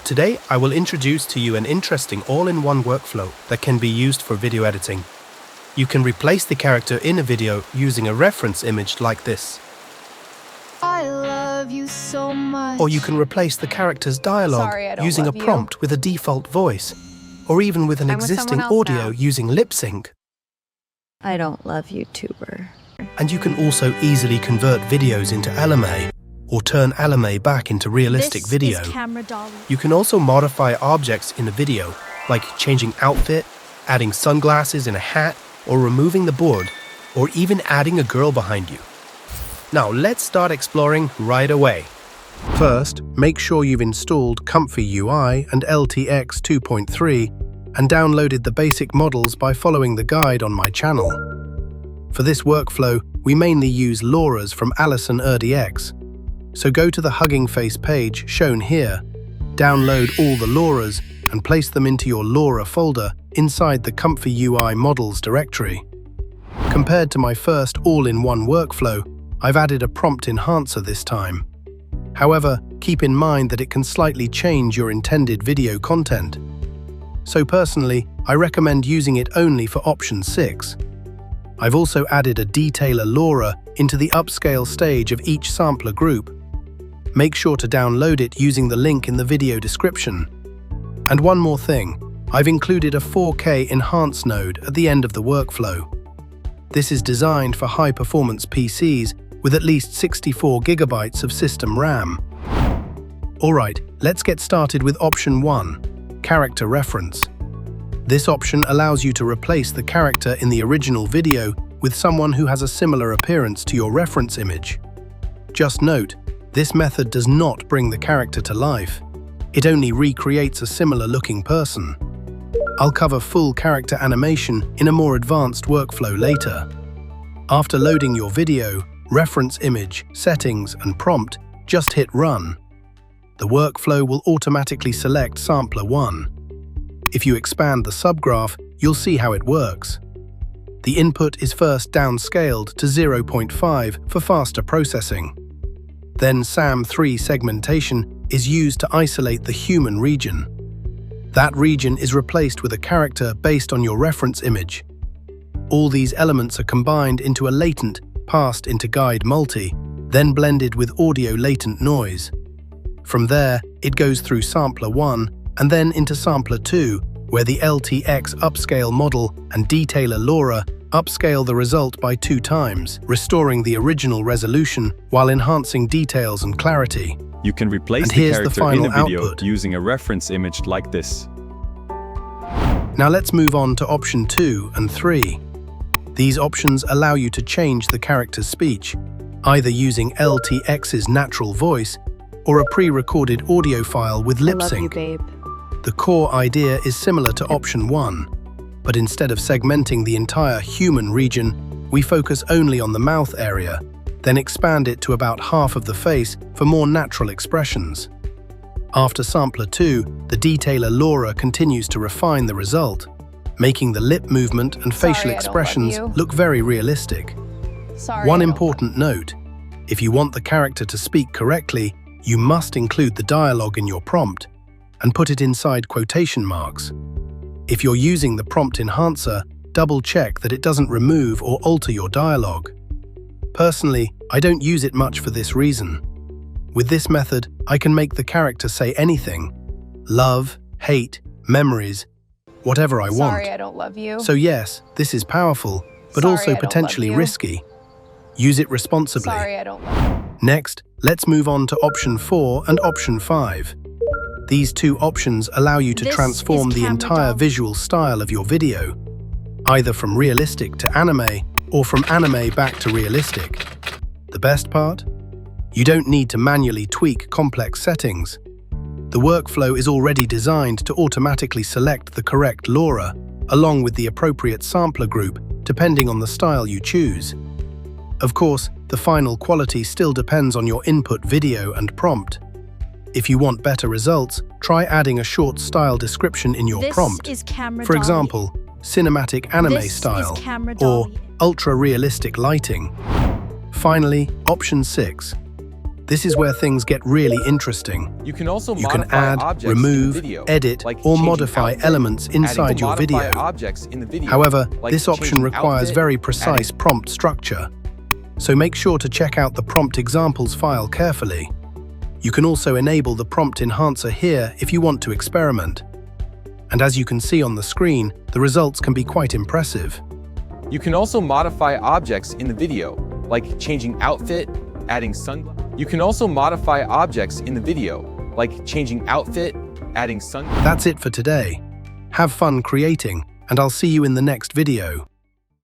Today, I will introduce to you an interesting all-in-one workflow that can be used for video editing. You can replace the character in a video using a reference image like this. I love you so much. Or you can replace the character's dialogue using a prompt with a default voice, or even with an existing audio using Lipsync. I don't love you, Tuber. And you can also easily convert videos into anime, or turn anime back into realistic video. You can also modify objects in a video, like changing outfit, adding sunglasses in a hat, or removing the board, or even adding a girl behind you. Now let's start exploring right away. First, make sure you've installed ComfyUI and LTX 2.3 and downloaded the basic models by following the guide on my channel. For this workflow, we mainly use LoRAs from LTX. So go to the Hugging Face page shown here, download all the LoRAs and place them into your LoRA folder inside the ComfyUI models directory. Compared to my first all-in-one workflow, I've added a prompt enhancer this time. However, keep in mind that it can slightly change your intended video content. So personally, I recommend using it only for option 6. I've also added a detailer LoRA into the upscale stage of each sampler group. Make sure to download it using the link in the video description. And one more thing, I've included a 4K enhance node at the end of the workflow. This is designed for high-performance PCs with at least 64 GB of system RAM. Alright, let's get started with option 1, character reference. This option allows you to replace the character in the original video with someone who has a similar appearance to your reference image. Just note, this method does not bring the character to life. It only recreates a similar-looking person. I'll cover full character animation in a more advanced workflow later. After loading your video, reference image, settings, and prompt, just hit Run. The workflow will automatically select Sampler 1. If you expand the subgraph, you'll see how it works. The input is first downscaled to 0.5 for faster processing. Then SAM3 Segmentation is used to isolate the human region. That region is replaced with a character based on your reference image. All these elements are combined into a latent, passed into GuideMulti, then blended with audio latent noise. From there, it goes through Sampler 1 and then into Sampler 2, where the LTX Upscale model and Detailer LoRA upscale the result by 2 times, restoring the original resolution while enhancing details and clarity. You can replace the character in a video using a reference image like this. Now let's move on to option 2 and 3. These options allow you to change the character's speech, either using LTX's natural voice or a pre-recorded audio file with Lipsync. The core idea is similar to option 1, but instead of segmenting the entire human region, we focus only on the mouth area, then expand it to about half of the face for more natural expressions. After Sampler 2, the Detailer LoRA continues to refine the result, making the lip movement and facial expressions look very realistic. One important note, if you want the character to speak correctly, you must include the dialogue in your prompt and put it inside quotation marks. If you're using the prompt enhancer, double-check that it doesn't remove or alter your dialogue. Personally, I don't use it much for this reason. With this method, I can make the character say anything. Love, hate, memories, whatever I want. Sorry, I don't love you. So yes, this is powerful, but also potentially risky. Use it responsibly. Sorry, I don't love you. Next, let's move on to option 4 and option 5. These 2 options allow you to transform the entire visual style of your video, either from realistic to anime or from anime back to realistic. The best part? You don't need to manually tweak complex settings. The workflow is already designed to automatically select the correct LoRA, along with the appropriate sampler group, depending on the style you choose. Of course, the final quality still depends on your input video and prompt. If you want better results, try adding a short style description in your prompt. For example, cinematic anime style or ultra-realistic lighting. Finally, option 6. This is where things get really interesting. You can also add, remove, edit, or modify elements inside your video. However, this option requires very precise prompt structure, so make sure to check out the prompt examples file carefully. You can also enable the prompt enhancer here if you want to experiment. And as you can see on the screen, the results can be quite impressive. You can also modify objects in the video, like changing outfit, adding sunglasses. That's it for today. Have fun creating, and I'll see you in the next video.